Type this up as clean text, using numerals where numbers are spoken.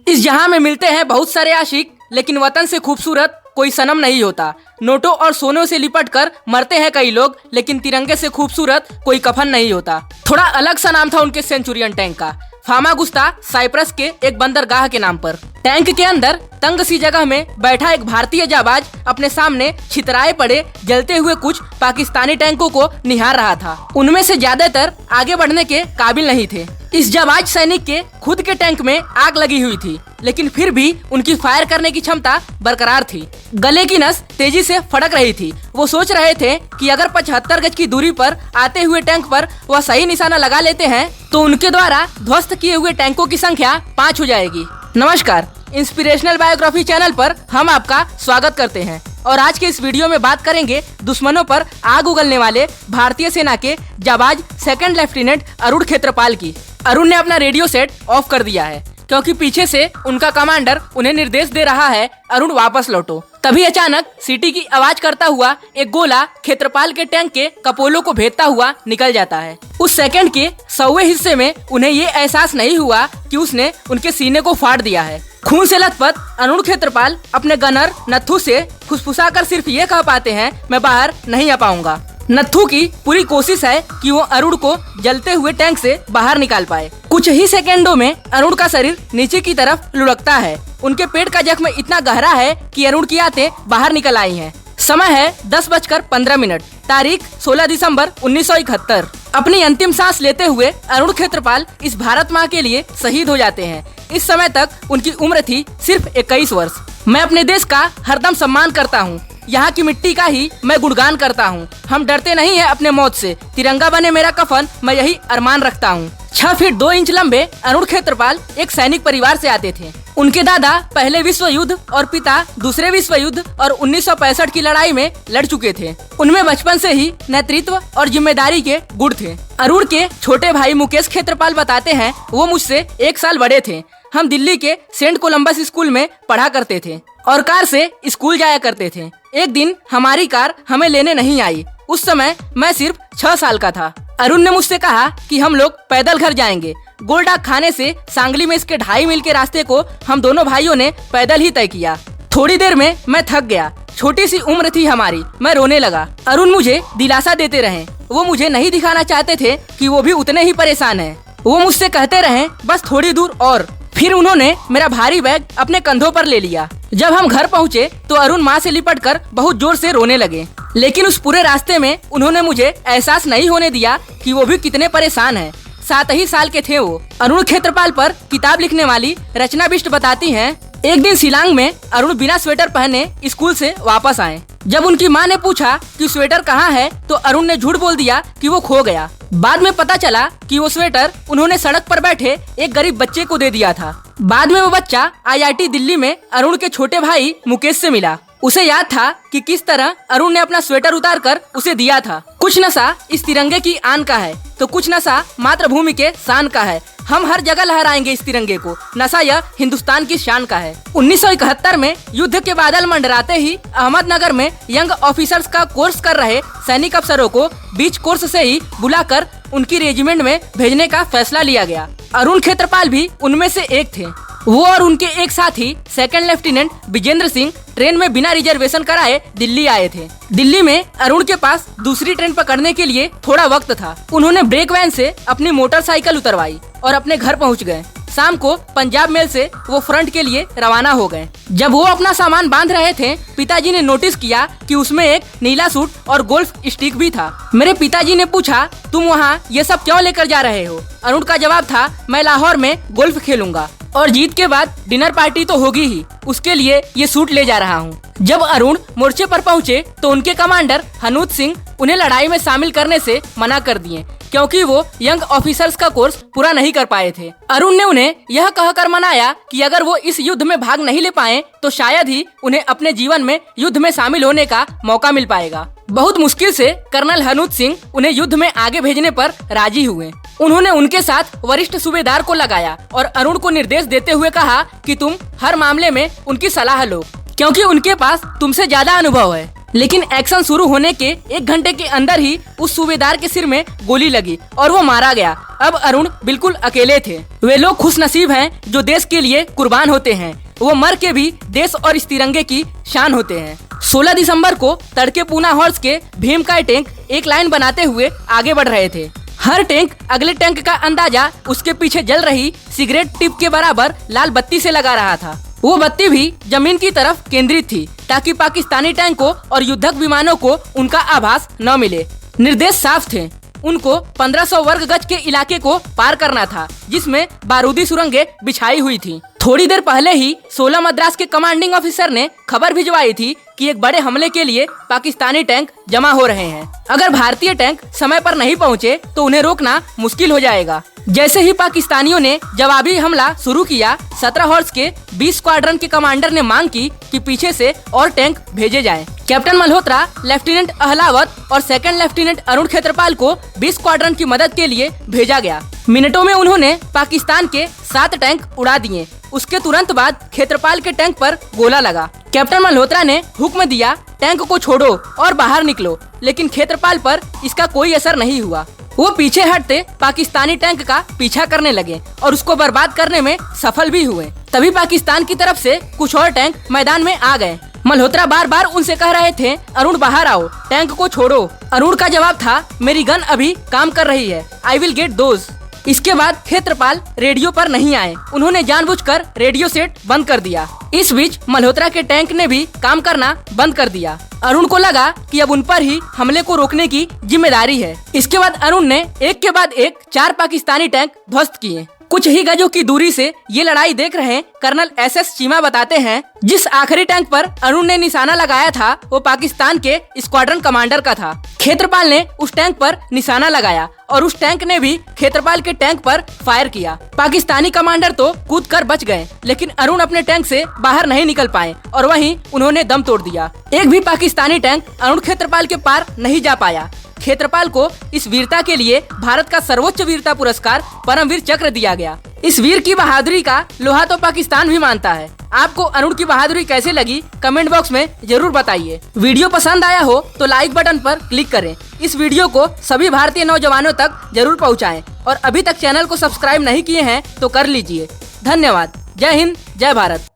इस जहां में मिलते हैं बहुत सारे आशिक, लेकिन वतन से खूबसूरत कोई सनम नहीं होता। नोटों और सोनों से लिपट कर मरते हैं कई लोग, लेकिन तिरंगे से खूबसूरत कोई कफन नहीं होता। थोड़ा अलग सा नाम था उनके सेंचुरियन टैंक का, फामागुस्ता साइप्रस के एक बंदरगाह के नाम पर। टैंक के अंदर तंग सी जगह में बैठा एक भारतीय जाबाज अपने सामने छितराए पड़े जलते हुए कुछ पाकिस्तानी टैंकों को निहार रहा था। उनमें से ज्यादातर आगे बढ़ने के काबिल नहीं थे। इस जाबाज सैनिक के खुद के टैंक में आग लगी हुई थी, लेकिन फिर भी उनकी फायर करने की क्षमता बरकरार थी। गले की नस तेजी से फड़क रही थी। वो सोच रहे थे कि अगर 75 गज की दूरी पर आते हुए टैंक पर वह सही निशाना लगा लेते हैं तो उनके द्वारा ध्वस्त किए हुए टैंकों की संख्या 5 हो जाएगी। नमस्कार, इंस्पिरेशनल बायोग्राफी चैनल पर हम आपका स्वागत करते हैं और आज के इस वीडियो में बात करेंगे दुश्मनों पर आग उगलने वाले भारतीय सेना के जाबाज सेकंड लेफ्टिनेंट अरुण खेत्रपाल की। अरुण ने अपना रेडियो सेट ऑफ कर दिया है क्योंकि पीछे से उनका कमांडर उन्हें निर्देश दे रहा है, अरुण वापस लौटो। तभी अचानक सीटी की आवाज करता हुआ एक गोला खेत्रपाल के टैंक के कपोलों को भेदता हुआ निकल जाता है। उस सेकंड के 100वें हिस्से में उन्हें ये एहसास नहीं हुआ कि उसने उनके सीने को फाड़ दिया है। खून से लथपथ अरुण खेत्रपाल अपने गनर नत्थू से फुसफुसाकर सिर्फ ये कह पाते हैं, मैं बाहर नहीं आ पाऊंगा। नत्थू की पूरी कोशिश है कि वो अरुण को जलते हुए टैंक से बाहर निकाल पाए। कुछ ही सेकंडों में अरुण का शरीर नीचे की तरफ लुढ़कता है। उनके पेट का जख्म इतना गहरा है कि अरुण की आंतें बाहर निकल आई हैं। समय है 10:15। तारीख 16 दिसंबर 1971। अपनी अंतिम सांस लेते हुए अरुण खेत्रपाल इस भारत माँ के लिए शहीद हो जाते हैं। इस समय तक उनकी उम्र थी सिर्फ 21 वर्ष। मैं अपने देश का हरदम सम्मान करता हूँ, यहाँ की मिट्टी का ही मैं गुणगान करता हूँ। हम डरते नहीं है अपने मौत से, तिरंगा बने मेरा कफन, मैं यही अरमान रखता हूँ। 6 फीट 2 इंच लंबे अरुण खेत्रपाल एक सैनिक परिवार से आते थे। उनके दादा पहले विश्व युद्ध और पिता दूसरे विश्व युद्ध और 1965 की लड़ाई में लड़ चुके थे। उनमें बचपन से ही नेतृत्व और जिम्मेदारी के गुण थे। अरुण के छोटे भाई मुकेश खेत्रपाल बताते हैं, वो मुझसे 1 साल बड़े थे। हम दिल्ली के सेंट कोलंबस स्कूल में पढ़ा करते थे और कार से स्कूल जाया करते थे। एक दिन हमारी कार हमें लेने नहीं आई। उस समय मैं सिर्फ 6 साल का था। अरुण ने मुझसे कहा कि हम लोग पैदल घर जाएंगे। गोलडाक खाने से सांगली में इसके 2.5 मील के रास्ते को हम दोनों भाइयों ने पैदल ही तय किया। थोड़ी देर में मैं थक गया। छोटी सी उम्र थी हमारी, मैं रोने लगा। अरुण मुझे दिलासा देते रहे। वो मुझे नहीं दिखाना चाहते थे कि वो भी उतने ही परेशान हैं। वो मुझसे कहते रहे, बस थोड़ी दूर और। फिर उन्होंने मेरा भारी बैग अपने कंधों पर ले लिया। जब हम घर पहुँचे तो अरुण माँ से लिपटकर बहुत जोर से रोने लगे, लेकिन उस पूरे रास्ते में उन्होंने मुझे एहसास नहीं होने दिया कि वो भी कितने परेशान हैं। 7 ही साल के थे वो। अरुण खेत्रपाल पर किताब लिखने वाली रचना बिष्ट बताती हैं, एक दिन शिलांग में अरुण बिना स्वेटर पहने स्कूल से वापस आए। जब उनकी माँ ने पूछा कि स्वेटर कहाँ है तो अरुण ने झूठ बोल दिया कि वो खो गया। बाद में पता चला कि वो स्वेटर उन्होंने सड़क पर बैठे एक गरीब बच्चे को दे दिया था। बाद में वो बच्चा IIT दिल्ली में अरुण के छोटे भाई मुकेश से मिला। उसे याद था कि किस तरह अरुण ने अपना स्वेटर उतार कर उसे दिया था। कुछ नशा इस तिरंगे की आन का है तो कुछ नशा मातृभूमि के शान का है। हम हर जगह लहराएंगे इस तिरंगे को, नशा यह हिंदुस्तान की शान का है। 1971 में युद्ध के बादल मंडराते ही अहमदनगर में यंग ऑफिसर्स का कोर्स कर रहे सैनिक अफसरों को बीच कोर्स से ही बुलाकर उनकी रेजिमेंट में भेजने का फैसला लिया गया। अरुण खेत्रपाल भी उनमें से एक थे। वो और उनके एक साथी second lieutenant Vijender Singh train में बिना रिजर्वेशन कराए दिल्ली आए थे। दिल्ली में अरुण के पास दूसरी ट्रेन पकड़ने के लिए थोड़ा वक्त था। उन्होंने ब्रेक वैन से अपनी मोटरसाइकिल उतरवाई और अपने घर पहुंच गए। शाम को पंजाब मेल से वो फ्रंट के लिए रवाना हो गए। जब वो अपना सामान बांध रहे थे, पिताजी ने नोटिस किया कि उसमें एक नीला सूट और गोल्फ स्टिक भी था। मेरे पिताजी ने पूछा, तुम वहाँ ये सब क्यों लेकर जा रहे हो? अरुण का जवाब था, मैं लाहौर में गोल्फ खेलूंगा और जीत के बाद डिनर पार्टी तो होगी ही, उसके लिए ये सूट ले जा रहा हूँ। जब अरुण मोर्चे पर पहुँचे तो उनके कमांडर हनूत सिंह उन्हें लड़ाई में शामिल करने से मना कर दिए क्योंकि वो यंग ऑफिसर्स का कोर्स पूरा नहीं कर पाए थे। अरुण ने उन्हें यह कहकर मनाया कि अगर वो इस युद्ध में भाग नहीं ले पाए तो शायद ही उन्हें अपने जीवन में युद्ध में शामिल होने का मौका मिल पाएगा। बहुत मुश्किल से कर्नल हनूत सिंह उन्हें युद्ध में आगे भेजने पर राजी हुए। उन्होंने उनके साथ वरिष्ठ सूबेदार को लगाया और अरुण को निर्देश देते हुए कहा कि तुम हर मामले में उनकी सलाह लो क्योंकि उनके पास तुमसे ज्यादा अनुभव है। लेकिन एक्शन शुरू होने के 1 घंटे के अंदर ही उस सूबेदार के सिर में गोली लगी और वो मारा गया। अब अरुण बिल्कुल अकेले थे। वे लोग खुशनसीब हैं जो देश के लिए कुर्बान होते हैं। वो मर के भी देश और इस तिरंगे की शान होते हैं। 16 दिसंबर को तड़के पूना हॉर्स के भीमकाय टैंक एक लाइन बनाते हुए आगे बढ़ रहे थे। हर टैंक अगले टैंक का अंदाजा उसके पीछे जल रही सिगरेट टिप के बराबर लाल बत्ती से लगा रहा था। वो बत्ती भी जमीन की तरफ केंद्रित थी ताकि पाकिस्तानी टैंकों और युद्धक विमानों को उनका आभास न मिले। निर्देश साफ थे, उनको 1500 वर्ग गज के इलाके को पार करना था जिसमें बारूदी सुरंगें बिछाई हुई थी। थोड़ी देर पहले ही 16 मद्रास के कमांडिंग ऑफिसर ने खबर भिजवाई थी कि एक बड़े हमले के लिए पाकिस्तानी टैंक जमा हो रहे हैं। अगर भारतीय टैंक समय पर नहीं पहुंचे तो उन्हें रोकना मुश्किल हो जाएगा। जैसे ही पाकिस्तानियों ने जवाबी हमला शुरू किया, 17 हॉर्स के 20 स्क्वाड्रन के कमांडर ने मांग की कि पीछे से और टैंक भेजे जाएं। कैप्टन मल्होत्रा, लेफ्टिनेंट अहलावत और सेकंड लेफ्टिनेंट अरुण खेत्रपाल को 20 स्क्वाड्रन की मदद के लिए भेजा गया। मिनटों में उन्होंने पाकिस्तान के 7 टैंक उड़ा दिए। उसके तुरंत बाद खेत्रपाल के टैंक पर गोला लगा। कैप्टन मल्होत्रा ने हुक्म दिया, टैंक को छोड़ो और बाहर निकलो, लेकिन खेत्रपाल पर इसका कोई असर नहीं हुआ। वो पीछे हटते पाकिस्तानी टैंक का पीछा करने लगे और उसको बर्बाद करने में सफल भी हुए। तभी पाकिस्तान की तरफ से कुछ और टैंक मैदान में आ गए। मल्होत्रा बार बार उनसे कह रहे थे, अरुण बाहर आओ, टैंक को छोड़ो। अरुण का जवाब था, मेरी गन अभी काम कर रही है, आई विल गेट दोज। इसके बाद खेत्रपाल रेडियो पर नहीं आए। उन्होंने जानबूझकर रेडियो सेट बंद कर दिया। इस बीच मल्होत्रा के टैंक ने भी काम करना बंद कर दिया। अरुण को लगा कि अब उन पर ही हमले को रोकने की जिम्मेदारी है। इसके बाद अरुण ने एक के बाद एक 4 पाकिस्तानी टैंक ध्वस्त किए। कुछ ही गजों की दूरी से ये लड़ाई देख रहे कर्नल SS चीमा बताते हैं, जिस आखिरी टैंक पर अरुण ने निशाना लगाया था वो पाकिस्तान के स्क्वाड्रन कमांडर का था। खेत्रपाल ने उस टैंक पर निशाना लगाया और उस टैंक ने भी खेत्रपाल के टैंक पर फायर किया। पाकिस्तानी कमांडर तो कूदकर बच गए, लेकिन अरुण अपने टैंक से बाहर नहीं निकल पाए और वहीं उन्होंने दम तोड़ दिया। एक भी पाकिस्तानी टैंक अरुण खेत्रपाल के पार नहीं जा पाया। खेत्रपाल को इस वीरता के लिए भारत का सर्वोच्च वीरता पुरस्कार परमवीर चक्र दिया गया। इस वीर की बहादुरी का लोहा तो पाकिस्तान भी मानता है। आपको अरुण की बहादुरी कैसे लगी कमेंट बॉक्स में जरूर बताइए। वीडियो पसंद आया हो तो लाइक बटन पर क्लिक करें। इस वीडियो को सभी भारतीय नौजवानों तक जरूर पहुंचाएं और अभी तक चैनल को सब्सक्राइब नहीं किए हैं तो कर लीजिए। धन्यवाद। जय हिंद, जय भारत।